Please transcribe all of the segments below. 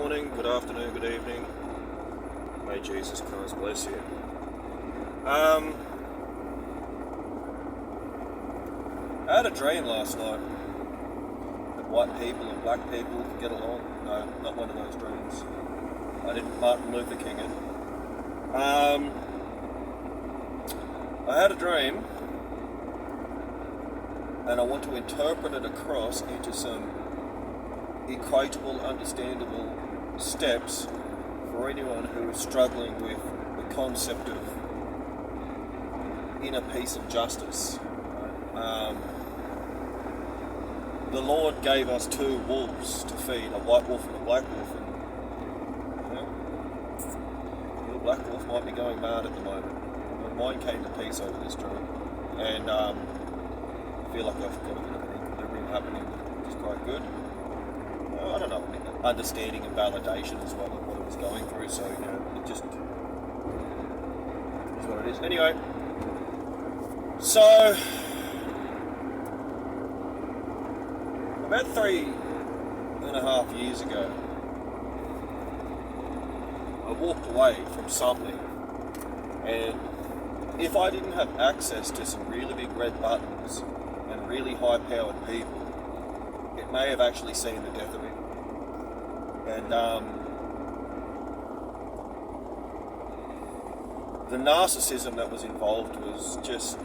morning, good afternoon, good evening. May Jesus Christ bless you. I had a dream last night that white people and black people get along. No, not one of those dreams. I didn't Martin Luther King it. I had a dream, and I want to interpret it across into some equatable, understandable steps for anyone who is struggling with the concept of inner peace and justice. The Lord gave us two wolves to feed, a white wolf and a black wolf, and the black wolf might be going mad at the moment. Mine came to peace over this dream, and I feel like I've got a bit of an equilibrium happening, which is quite good. I don't know, understanding and validation as well of what it was going through, so it just is what it is. Anyway, so about 3.5 years ago, I walked away from something, and if I didn't have access to some really big red buttons and really high-powered people, it may have actually seen the death of me. And the narcissism that was involved was just...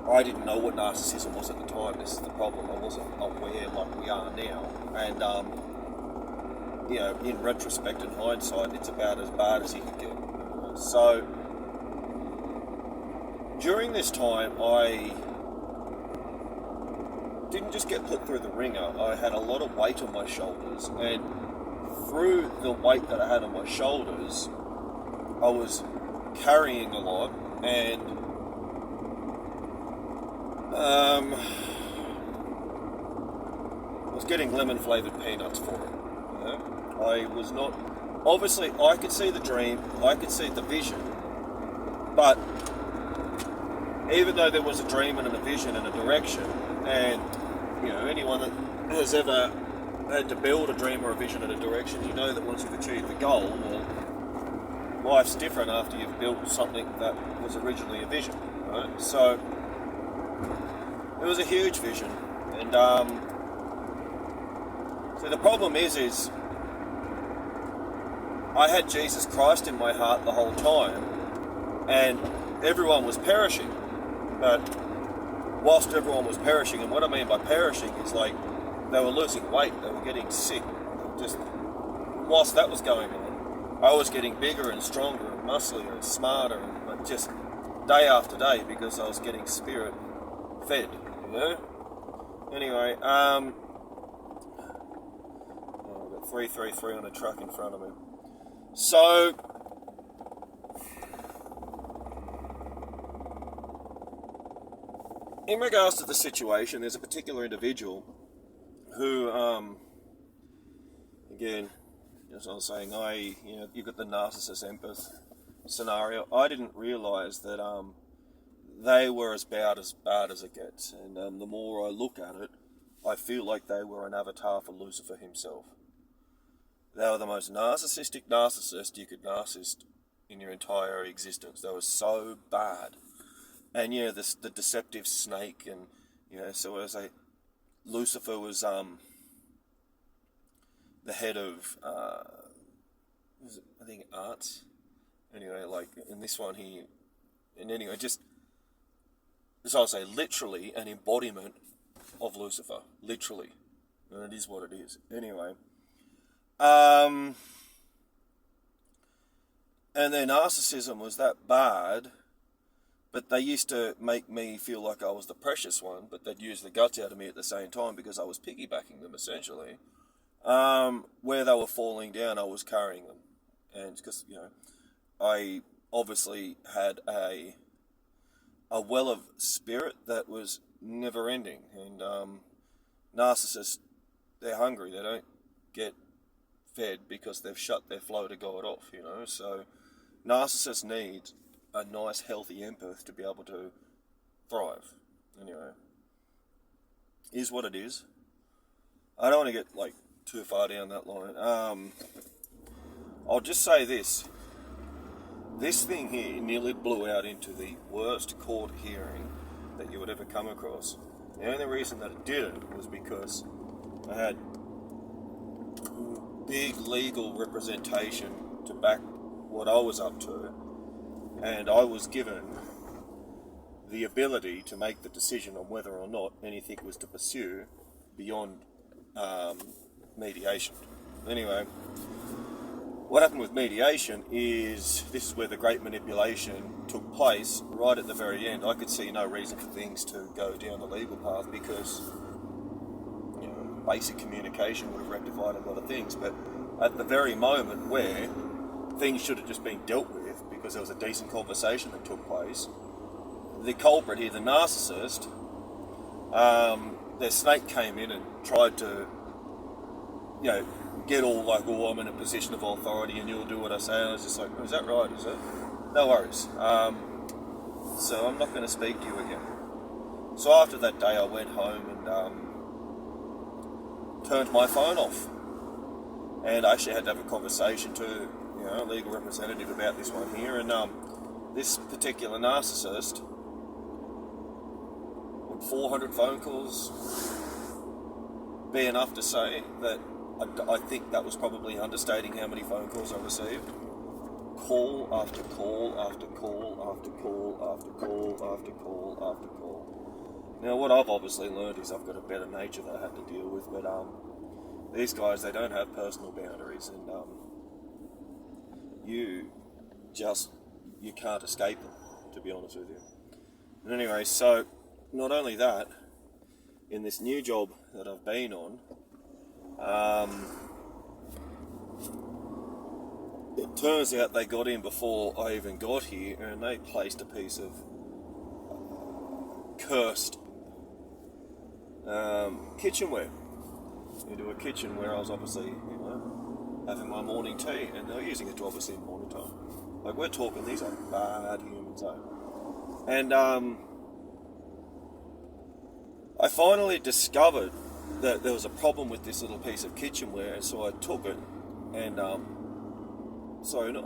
I didn't know what narcissism was at the time. This is the problem. I wasn't aware like we are now. And, in retrospect and hindsight, it's about as bad as you could get. So, during this time, I didn't just get put through the ringer. I had a lot of weight on my shoulders, and through the weight that I had on my shoulders, I was carrying a lot, and I was getting lemon-flavoured peanuts for it. I was not... Obviously, I could see the dream, I could see the vision, but even though there was a dream and a vision and a direction, and anyone that has ever had to build a dream or a vision and a direction, you know that once you've achieved the goal, well, life's different after you've built something that was originally a vision, right? So it was a huge vision, and so the problem is I had Jesus Christ in my heart the whole time, and everyone was perishing. But whilst everyone was perishing, and what I mean by perishing is like they were losing weight, they were getting sick. Just whilst that was going on, I was getting bigger and stronger and musclier and smarter, and just day after day because I was getting spirit fed. Anyway, I've got 333 on a truck in front of me. So, in regards to the situation, there's a particular individual who, again, as I was saying, you've got the narcissist empath scenario. I didn't realise that they were as bad as it gets, and the more I look at it, I feel like they were an avatar for Lucifer himself. They were the most narcissistic narcissist you could narcissist in your entire existence. They were so bad. And the deceptive snake, and so as Lucifer was the head of I think arts. Anyway, like in this one so I'll say literally an embodiment of Lucifer, literally, and it is what it is. Anyway, and their narcissism was that bad. But they used to make me feel like I was the precious one, but they'd use the guts out of me at the same time because I was piggybacking them, essentially. Where they were falling down, I was carrying them. And because, I obviously had a well of spirit that was never ending. And narcissists, they're hungry. They don't get fed because they've shut their flow to God off, So narcissists need a nice, healthy empath to be able to thrive. Anyway, is what it is. I don't want to get too far down that line. I'll just say this. This thing here nearly blew out into the worst court hearing that you would ever come across. The only reason that it didn't was because I had big legal representation to back what I was up to, and I was given the ability to make the decision on whether or not anything was to pursue beyond mediation. Anyway, what happened with mediation is this is where the great manipulation took place right at the very end. I could see no reason for things to go down the legal path because basic communication would have rectified a lot of things, but at the very moment where things should have just been dealt with because there was a decent conversation that took place, the culprit here, the narcissist, their snake came in and tried to, get all like, oh, I'm in a position of authority and you'll do what I say. And I was just like, oh, is that right, is it? No worries. So I'm not going to speak to you again. So after that day, I went home and turned my phone off. And I actually had to have a conversation to, a legal representative about this one here. And this particular narcissist, 400 phone calls be enough to say that I think that was probably understating how many phone calls I received. Call after call after call after call after call after call after call. Now what I've obviously learned is I've got a better nature that I have to deal with, but these guys, they don't have personal boundaries, and you can't escape them, to be honest with you. And anyway, so not only that, in this new job that I've been on, it turns out they got in before I even got here, and they placed a piece of cursed kitchenware into a kitchen where I was obviously, having my morning tea, and they're using it to obviously monitor. Like, we're talking, these are bad humans, And I finally discovered that there was a problem with this little piece of kitchenware, and so I took it, and I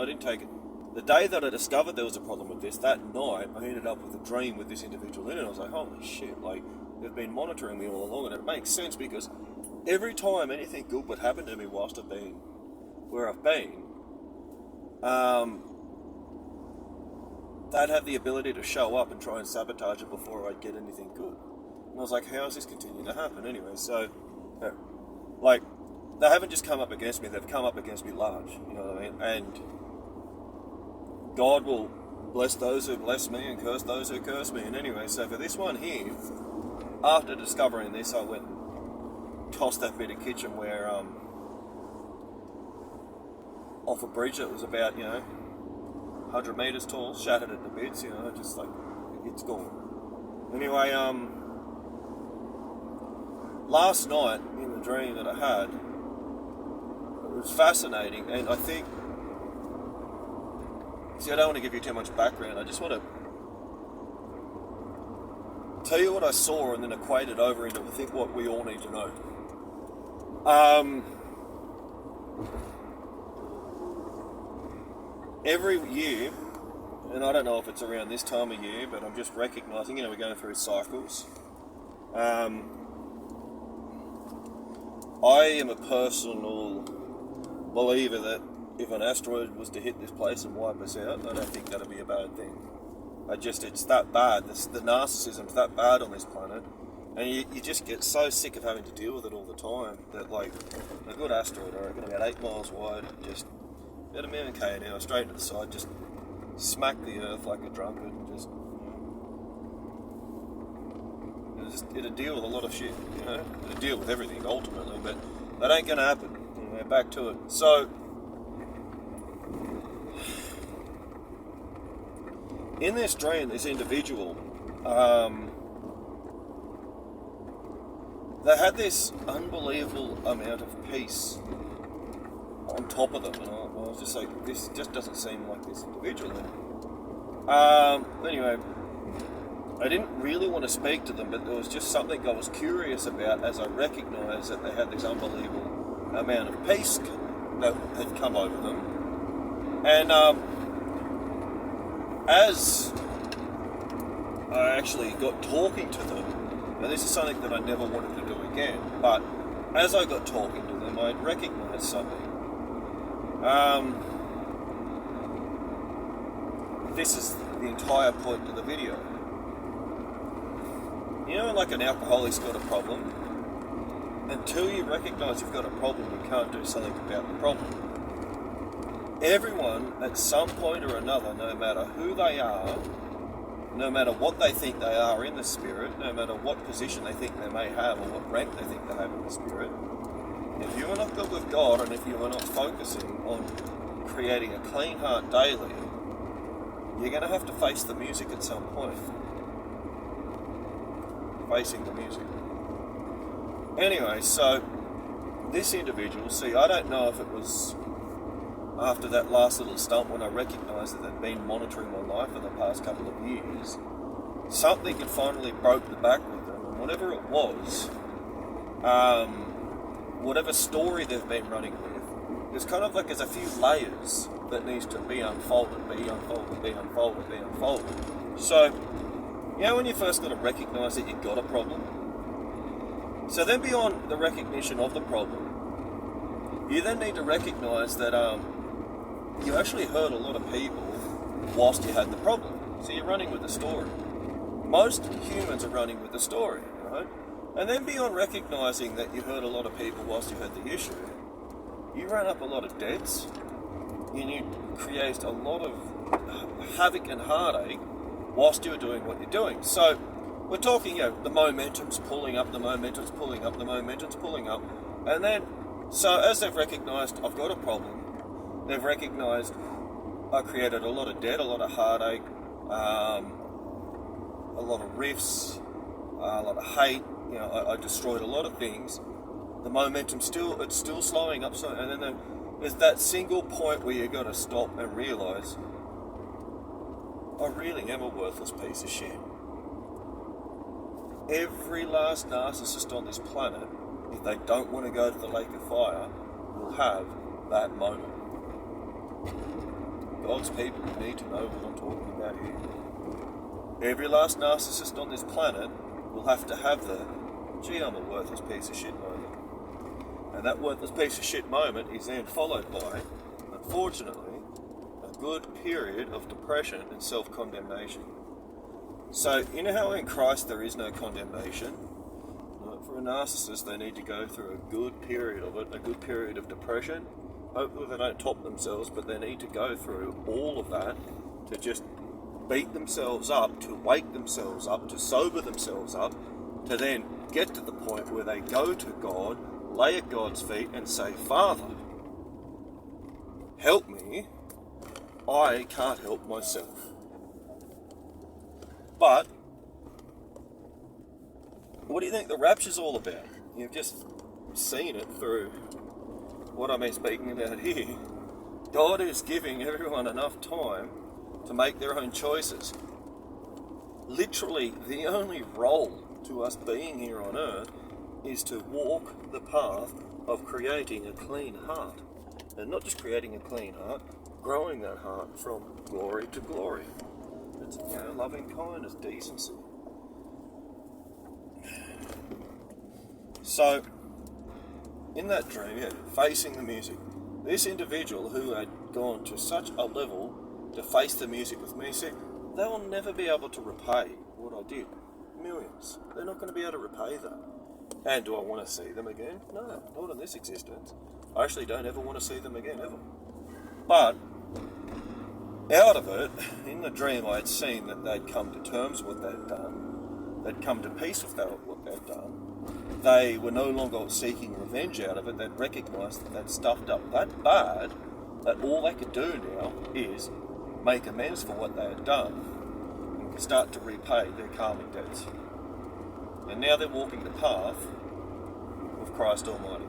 didn't take it. The day that I discovered there was a problem with this, that night I ended up with a dream with this individual in it. I was like, holy shit, like, they've been monitoring me all along, and it makes sense because every time anything good would happen to me whilst I've been where I've been, they'd have the ability to show up and try and sabotage it before I'd get anything good. And I was like, how is this continuing to happen anyway? So, they haven't just come up against me, they've come up against me large, you know what I mean? And God will bless those who bless me and curse those who curse me. And anyway, so for this one here, after discovering this, I went and tossed that bit of kitchenware off a bridge that was about, 100 metres tall, shattered it to bits, just like, it's gone. Anyway, last night, in the dream that I had, it was fascinating, and I think, I don't want to give you too much background, I just want to tell you what I saw and then equate it over into, I think, what we all need to know. Every year, and I don't know if it's around this time of year, but I'm just recognising, we're going through cycles. I am a personal believer that if an asteroid was to hit this place and wipe us out, I don't think that'd be a bad thing. It's that bad. The narcissism's that bad on this planet, and you just get so sick of having to deal with it all the time that, like, a good asteroid, I reckon, about 8 miles wide, just about 1 million k an hour, straight to the side, just smack the earth like a drunkard, and it'll deal with a lot of shit, it'll deal with everything ultimately, but that ain't gonna happen. Anyway, back to it. So, in this dream, this individual, they had this unbelievable amount of peace on top of them, and I was just like, this just doesn't seem like this individual. Anyway, I didn't really want to speak to them, but there was just something I was curious about as I recognised that they had this unbelievable amount of peace that had come over them. And as I actually got talking to them, now this is something that I never wanted to do again, but as I got talking to them, I recognised something. This is the entire point of the video. You know, like an alcoholic's got a problem, until you recognise you've got a problem, you can't do something about the problem. Everyone, at some point or another, no matter who they are, no matter what they think they are in the spirit, no matter what position they think they may have or what rank they think they have in the spirit, if you are not good with God and if you are not focusing on creating a clean heart daily, you're going to have to face the music at some point. Facing the music. Anyway, so this individual, see, I don't know if it was after that last little stump when I recognised that they'd been monitoring my life for the past couple of years, something had finally broke the back with them, and whatever it was, whatever story they've been running with, there's kind of like there's a few layers that needs to be unfolded, be unfolded, be unfolded, be unfolded. So, you know when you first got to recognise that you've got a problem? So then beyond the recognition of the problem, you then need to recognise that you actually hurt a lot of people whilst you had the problem. So you're running with the story. Most humans are running with the story, right? And then beyond recognising that you hurt a lot of people whilst you had the issue, you ran up a lot of debts, and you create a lot of havoc and heartache whilst you were doing what you're doing. So we're talking, the momentum's pulling up, the momentum's pulling up, the momentum's pulling up. And then, so as they've recognised I've got a problem, they've recognised I created a lot of debt, a lot of heartache, a lot of rifts, a lot of hate, I destroyed a lot of things. The momentum's still slowing up, so, and then there's that single point where you've got to stop and realise, I really am a worthless piece of shit. Every last narcissist on this planet, if they don't want to go to the lake of fire, will have that moment. God's people need to know what I'm talking about here. Every last narcissist on this planet will have to have the, gee, I'm a worthless piece of shit moment. And that worthless piece of shit moment is then followed by, unfortunately, a good period of depression and self-condemnation. So, you know how in Christ there is no condemnation? For a narcissist, they need to go through a good period of it, a good period of depression. Hopefully they don't top themselves, but they need to go through all of that to just beat themselves up, to wake themselves up, to sober themselves up, to then get to the point where they go to God, lay at God's feet and say, Father, help me, I can't help myself. But, what do you think the rapture's all about? You've just seen it through what I've been speaking about here. God is giving everyone enough time to make their own choices. Literally, the only role to us being here on earth is to walk the path of creating a clean heart. And not just creating a clean heart, growing that heart from glory to glory. It's, loving kindness, decency. So, in that dream, facing the music, this individual who had gone to such a level to face the music with me said, they will never be able to repay what I did. Millions. They're not going to be able to repay that. And do I want to see them again? No, not in this existence. I actually don't ever want to see them again, ever. But, out of it, in the dream I had seen that they'd come to terms with what they'd done. They'd come to peace with what they'd done. They were no longer seeking revenge out of it. They'd recognised that they'd stuffed up that bad that all they could do now is make amends for what they had done and start to repay their karmic debts. And now they're walking the path of Christ Almighty.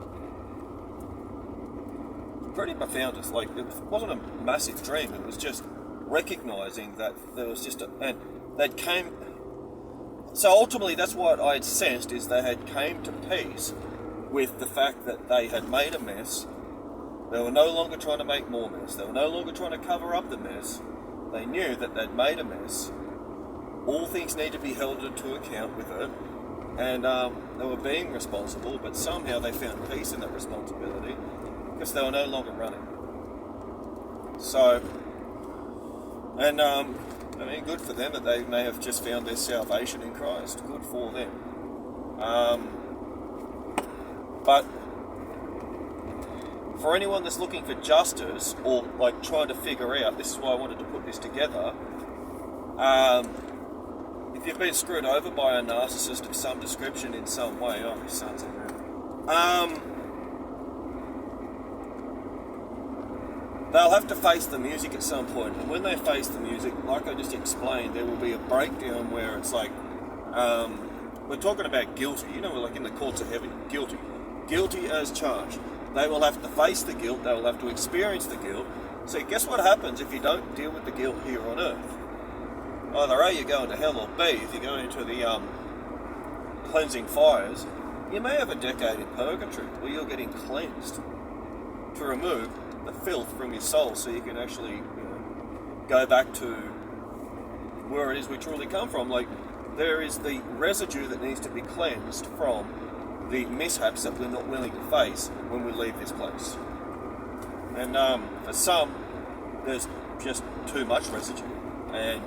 Pretty profound. It's like, it wasn't a massive dream, it was just recognising that there was just and they came. So ultimately, that's what I had sensed, is they had came to peace with the fact that they had made a mess. They were no longer trying to make more mess. They were no longer trying to cover up the mess. They knew that they'd made a mess. All things need to be held into account with it. And they were being responsible, but somehow they found peace in that responsibility because they were no longer running. So, and I mean, good for them that they may have just found their salvation in Christ. Good for them. But for anyone that's looking for justice or like trying to figure out, this is why I wanted to put this together. If you've been screwed over by a narcissist of some description in some way, oh, my son's in there. They'll have to face the music at some point, and when they face the music, like I just explained, there will be a breakdown where it's like, we're talking about guilty, you know, like in the courts of heaven, guilty as charged. They will have to face the guilt, they will have to experience the guilt. So guess what happens if you don't deal with the guilt here on earth? Either A, you're going to hell, or B, if you're going into the cleansing fires, you may have a decade in purgatory where you're getting cleansed to remove the filth from your soul so you can actually, you know, go back to where it is we truly come from. Like, there is the residue that needs to be cleansed from the mishaps that we're not willing to face when we leave this place. And for some, there's just too much residue. And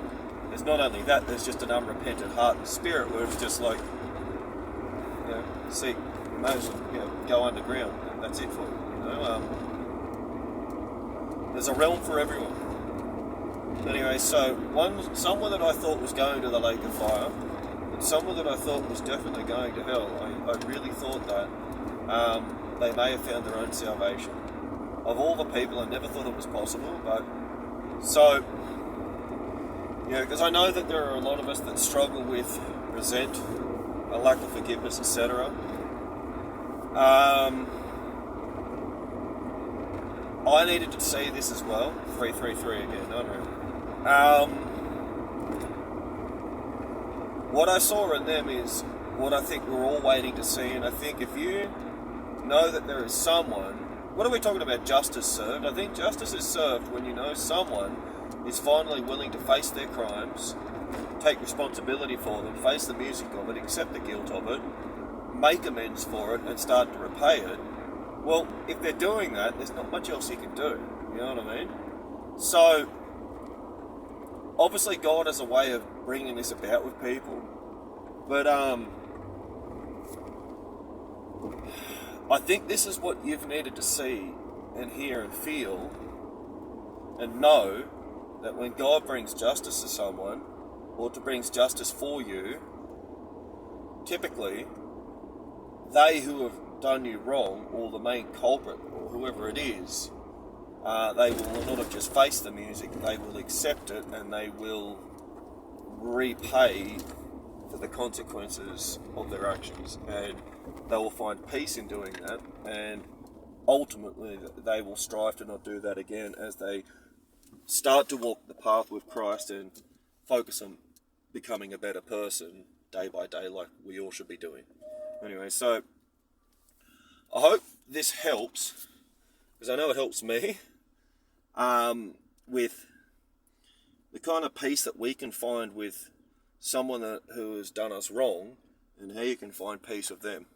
there's not only that, there's just an unrepentant heart and spirit where it's just like, you know, see, you may as well, you know, go underground, and that's it for you, you know. There's a realm for everyone. Anyway, so someone that I thought was going to the lake of fire, and someone that I thought was definitely going to hell, I really thought that they may have found their own salvation. Of all the people, I never thought it was possible, but so, yeah, because I know that there are a lot of us that struggle with resent, a lack of forgiveness, etc. I needed to see this as well. 333 again, unreal. What I saw in them is what I think we're all waiting to see, and I think if you know that there is someone, what are we talking about, justice served? I think justice is served when you know someone is finally willing to face their crimes, take responsibility for them, face the music of it, accept the guilt of it, make amends for it, and start to repay it. Well, if they're doing that, there's not much else you can do. You know what I mean? So, obviously God has a way of bringing this about with people. But, I think this is what you've needed to see and hear and feel and know, that when God brings justice to someone, or to brings justice for you, typically, they who have done you wrong, or the main culprit, or whoever it is, they will not have just faced the music, they will accept it, and they will repay for the consequences of their actions, and they will find peace in doing that, and ultimately they will strive to not do that again as they start to walk the path with Christ and focus on becoming a better person day by day, like we all should be doing. Anyway, so I hope this helps, because I know it helps me, with the kind of peace that we can find with someone who has done us wrong, and how you can find peace with them.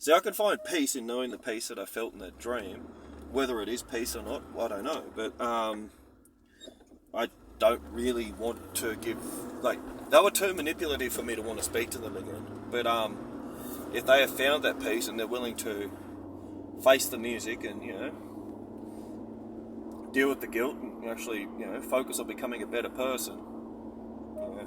See, I can find peace in knowing the peace that I felt in that dream. Whether it is peace or not, I don't know. But I don't really want to give... Like, they were too manipulative for me to want to speak to them again. But if they have found that peace and they're willing to face the music and, you know, deal with the guilt and actually, you know, focus on becoming a better person, you know.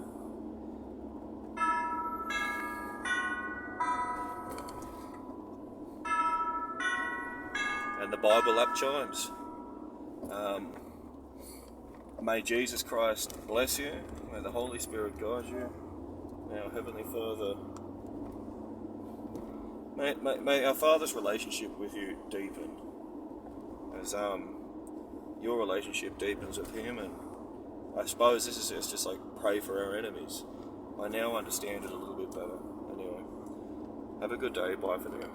And the Bible app chimes. May Jesus Christ bless you. May the Holy Spirit guide you. May our Heavenly Father... May our Father's relationship with you deepen. As your relationship deepens with Him. And I suppose this is just like pray for our enemies. I now understand it a little bit better. Anyway, have a good day. Bye for now.